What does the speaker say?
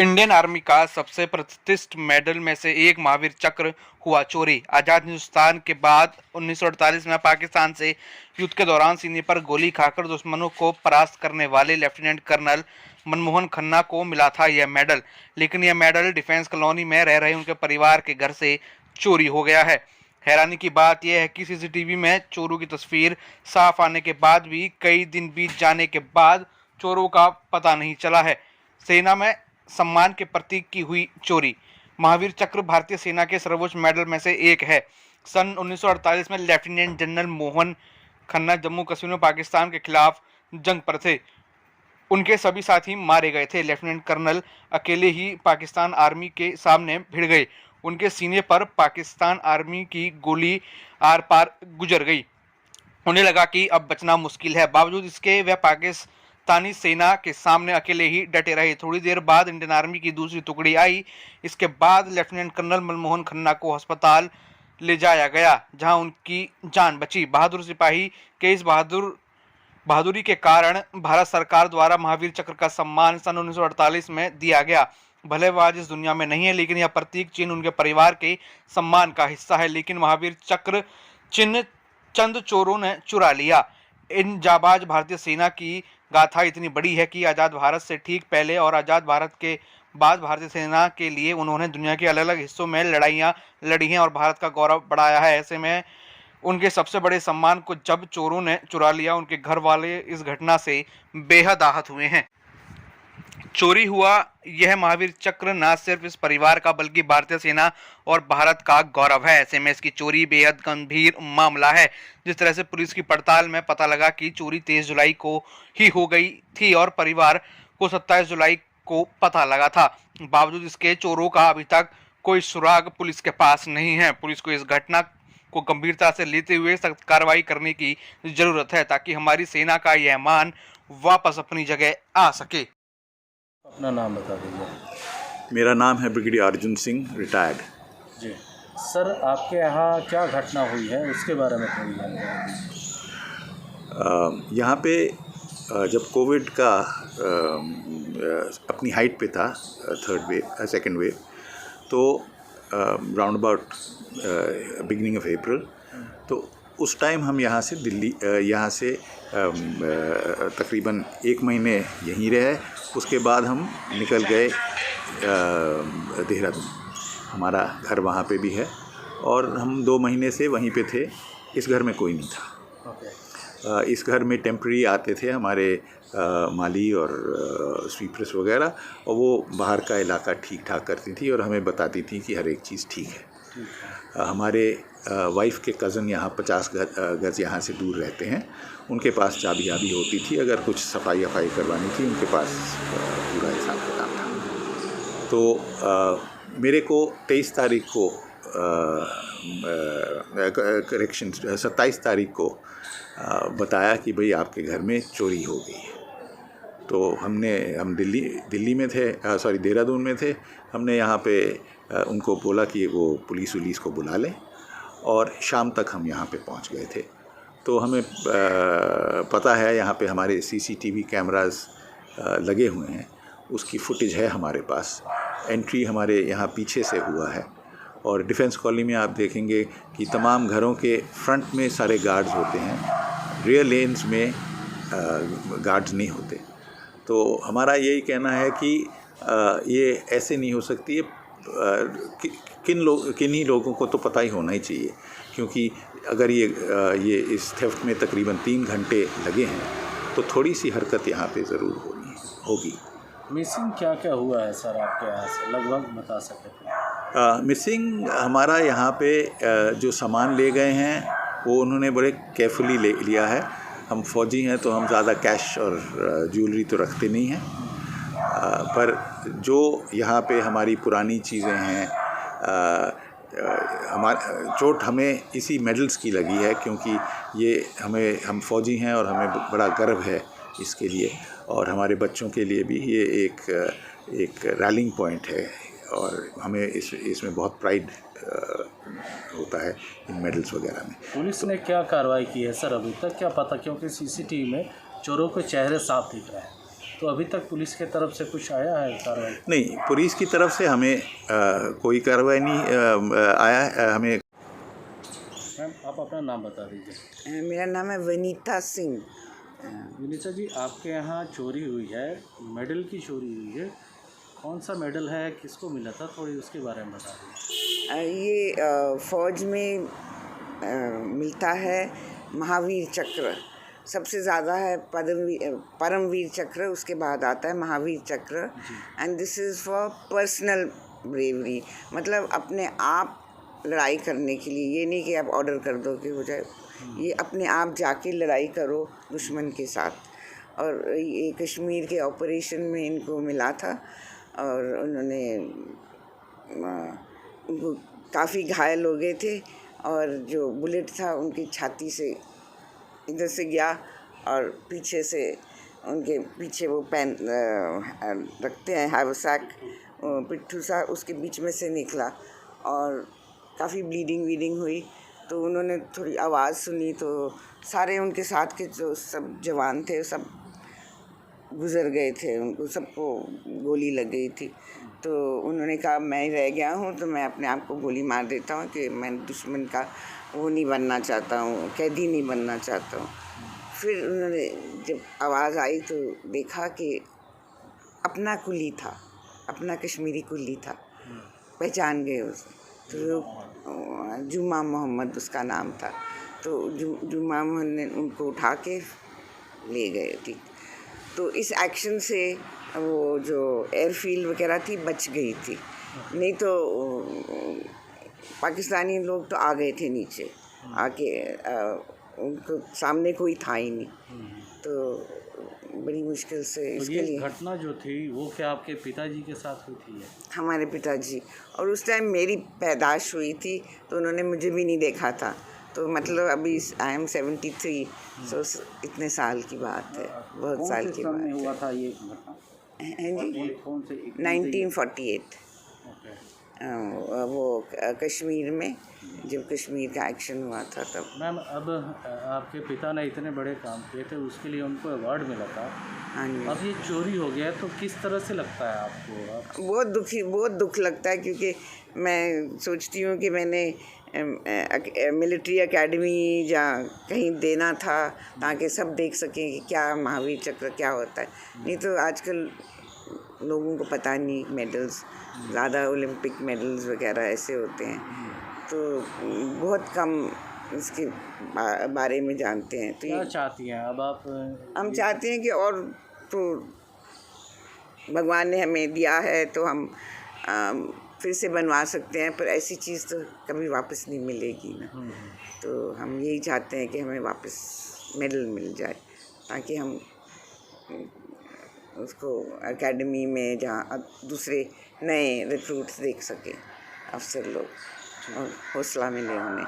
Indian army का सबसे प्रतिष्ठित मेडल में से एक महावीर चक्र हुआ चोरी। आजाद हिंदुस्तान के बाद 1948 में पाकिस्तान से युद्ध के दौरान सीने पर गोली खाकर दुश्मनों को परास्त करने वाले लेफ्टिनेंट कर्नल मनमोहन खन्ना को मिला था यह मेडल। लेकिन यह मेडल डिफेंस कॉलोनी में रह रहे उनके परिवार के घर से चोरी हो गया है। हैरानी की बात यह है कि सीसीटीवी में चोरों की तस्वीर साफ आने के बाद भी कई दिन बीत जाने के बाद चोरों का पता नहीं चला है। सेना में सम्मान के प्रतीक की हुई चोरी। महावीर चक्र भारतीय सेना के सर्वोच्च मेडल में से एक है। सन 1948 में लेफ्टिनेंट जनरल मोहन खन्ना जम्मू कश्मीर में पाकिस्तान के खिलाफ जंग पर थे। उनके सभी साथी मारे गए थे। लेफ्टिनेंट कर्नल अकेले ही पाकिस्तान आर्मी के सामने भिड़ गए। उनके सीने पर पाकिस्तान आर्मी की गोली आर पार गुजर गई। उन्हें लगा कि अब बचना मुश्किल है। बावजूद इसके वह पाकिस्तानी सेना के सामने अकेले ही डटे रहे। थोड़ी देर बाद इंडियन आर्मी की दूसरी टुकड़ी आई। इसके बाद लेफ्टिनेंट कर्नल मनमोहन खन्ना को अस्पताल ले जाया गया, जहां उनकी जान बची। बहादुर सिपाही के इस बहादुरी के कारण भारत सरकार द्वारा महावीर चक्र का सम्मान सन 1948 में दिया गया। भले वह आज इस दुनिया में नहीं है, लेकिन यह प्रतीक चिन्ह उनके परिवार के सम्मान का हिस्सा है। लेकिन महावीर चक्र चिन्ह चंद चोरों ने चुरा लिया। इन जाबाज भारतीय सेना की गाथा इतनी बड़ी है कि आज़ाद भारत से ठीक पहले और आज़ाद भारत के बाद भारतीय सेना के लिए उन्होंने दुनिया के अलग अलग हिस्सों में लड़ाइयाँ लड़ी हैं और भारत का गौरव बढ़ाया है। ऐसे में उनके सबसे बड़े सम्मान को जब चोरों ने चुरा लिया, उनके घर वाले इस घटना से बेहद आहत हुए हैं। चोरी हुआ यह महावीर चक्र न सिर्फ इस परिवार का बल्कि भारतीय सेना और भारत का गौरव है। ऐसे में इसकी चोरी बेहद गंभीर मामला है। जिस तरह से पुलिस की पड़ताल में पता लगा कि चोरी 23 जुलाई को ही हो गई थी और परिवार को 27 जुलाई को पता लगा था। बावजूद इसके चोरों का अभी तक कोई सुराग पुलिस के पास नहीं है। पुलिस को इस घटना को गंभीरता से लेते हुए सख्त कार्रवाई करने की जरूरत है, ताकि हमारी सेना का यह मान वापस अपनी जगह आ सके। अपना नाम बता दीजिए। मेरा नाम है ब्रिगेडियर अर्जुन सिंह, रिटायर्ड। जी सर, आपके यहाँ क्या घटना हुई है उसके बारे में थोड़ी जानकारी। यहाँ पे जब कोविड का अपनी हाइट पे था, सेकेंड वेव, तो round about beginning of April, तो उस टाइम हम यहाँ से तकरीबन 1 महीने यहीं रहे। उसके बाद हम निकल गए देहरादून। हमारा घर वहाँ पे भी है और हम 2 महीने से वहीं पे थे। इस घर में कोई नहीं था। इस घर में टेम्पररी आते थे हमारे माली और स्वीपर्स वगैरह, और वो बाहर का इलाका ठीक ठाक करती थी और हमें बताती थी कि हर एक चीज़ ठीक है। हमारे वाइफ के कज़न यहाँ 50 गज यहाँ से दूर रहते हैं। उनके पास चाबी होती थी। अगर कुछ सफाई करवानी थी, उनके पास पूरा हिसाब किताब था। तो मेरे को 23 तारीख को 27 तारीख को बताया कि भाई आपके घर में चोरी हो गई है। तो हम दिल्ली में थे, देहरादून में थे। हमने यहाँ पे उनको बोला कि वो पुलिस को बुला लें, और शाम तक हम यहाँ पे पहुँच गए थे। तो हमें पता है यहाँ पे हमारे सीसीटीवी कैमरास लगे हुए हैं, उसकी फुटेज है हमारे पास। एंट्री हमारे यहाँ पीछे से हुआ है, और डिफेंस कॉलोनी में आप देखेंगे कि तमाम घरों के फ्रंट में सारे गार्ड्स होते हैं, रियर लेन्स में गार्ड्स नहीं होते। तो हमारा यही कहना है कि ये ऐसे नहीं हो सकती है। किन ही लोगों को तो पता ही होना ही चाहिए, क्योंकि अगर ये इस थेफ्ट में तकरीबन 3 घंटे लगे हैं, तो थोड़ी सी हरकत यहाँ पे ज़रूर होगी। मिसिंग क्या क्या हुआ है सर आपके यहाँ से, लगभग बता सकते हैं? मिसिंग हमारा यहाँ पे जो सामान ले गए हैं वो उन्होंने बड़े केयरफुली लिया है। हम फौजी हैं तो हम ज़्यादा कैश और ज्वेलरी तो रखते नहीं हैं, पर जो यहाँ पे हमारी पुरानी चीज़ें हैं, चोट हमें इसी मेडल्स की लगी है, क्योंकि ये हम फौजी हैं और हमें बड़ा गर्व है इसके लिए, और हमारे बच्चों के लिए भी ये एक रैलिंग पॉइंट है, और हमें इसमें बहुत प्राइड होता है इन मेडल्स वगैरह में। पुलिस ने क्या कार्रवाई की है सर अभी तक, क्या पता? क्योंकि सीसीटीवी में चोरों के चेहरे साफ दिख रहे हैं। तो अभी तक पुलिस के तरफ से कुछ आया है कार्रवाई? नहीं, पुलिस की तरफ से हमें कोई कार्रवाई नहीं आया हमें। मैम आप अपना नाम बता दीजिए। मेरा नाम है वनीता सिंह। विनीता जी, आपके यहाँ चोरी हुई है, मेडल की चोरी हुई है, कौन सा मेडल है, किसको मिला था, थोड़ी उसके बारे में बता दीजिए। ये फ़ौज में मिलता है महावीर चक्र, सबसे ज़्यादा है परमवीर चक्र, उसके बाद आता है महावीर चक्र। And this is for personal bravery, मतलब अपने आप लड़ाई करने के लिए। ये नहीं कि आप ऑर्डर कर दो कि हो जाए, ये अपने आप जाके लड़ाई करो दुश्मन के साथ। और ये कश्मीर के ऑपरेशन में इनको मिला था और उन्होंने उनको काफ़ी घायल हो गए थे और जो बुलेट था उनकी छाती से इधर से गया और पीछे से उनके पीछे वो पैन रखते हैं हाइवसैक पिट्ठू सा, उसके बीच में से निकला और काफ़ी ब्लीडिंग हुई। तो उन्होंने थोड़ी आवाज़ सुनी तो सारे उनके साथ के जो सब जवान थे सब गुज़र गए थे, उनको सबको गोली लग गई थी। तो उन्होंने कहा मैं रह गया हूँ तो मैं अपने आप को गोली मार देता हूँ कि मैं दुश्मन का वो नहीं बनना चाहता हूँ, कैदी नहीं बनना चाहता हूँ। फिर उन्होंने जब आवाज़ आई तो देखा कि अपना कुली था, अपना कश्मीरी कुली था, पहचान गए उसे। तो जुमा मोहम्मद उसका नाम था। तो जुमा मोहम्मद ने उनको उठा के ले गए। ठीक, तो इस एक्शन से वो जो एयरफील्ड वगैरह थी बच गई थी, नहीं तो पाकिस्तानी लोग तो आ गए थे नीचे आके, उनको सामने कोई था ही नहीं। तो बड़ी मुश्किल से तो इसके ये लिए घटना जो थी वो क्या आपके पिताजी के साथ हुई थी? हमारे पिताजी, और उस टाइम मेरी पैदाश हुई थी तो उन्होंने मुझे भी नहीं देखा था। तो मतलब अभी आई एम 73, सो इतने साल की बात है, बहुत साल की बात है। हुआ था ये घटना? हैं जी, कौन से 1948 ओके। वो कश्मीर में जब कश्मीर का एक्शन हुआ था तब। मैम अब आपके पिता ने इतने बड़े काम किए थे, उसके लिए उनको अवार्ड मिला था। हाँ जी, अब ये चोरी हो गया है तो किस तरह से लगता है आपको? बहुत दुख लगता है, क्योंकि मैं सोचती हूँ कि मैंने मिलिट्री एकेडमी या कहीं देना था ताकि सब देख सकें कि क्या महावीर चक्र क्या होता है। नहीं तो आजकल लोगों को पता नहीं, मेडल्स ज़्यादा ओलंपिक मेडल्स वगैरह ऐसे होते हैं, तो बहुत कम इसके बारे में जानते हैं। तो क्या चाहती हैं अब आप? हम चाहते हैं कि और तो भगवान ने हमें दिया है तो हम फिर से बनवा सकते हैं, पर ऐसी चीज़ तो कभी वापस नहीं मिलेगी ना। तो हम यही चाहते हैं कि हमें वापस मेडल मिल जाए ताकि हम उसको एकेडमी में जहाँ दूसरे नए रिक्रूट्स देख सकें, अफसर लोग, और हौसला मिले उन्हें।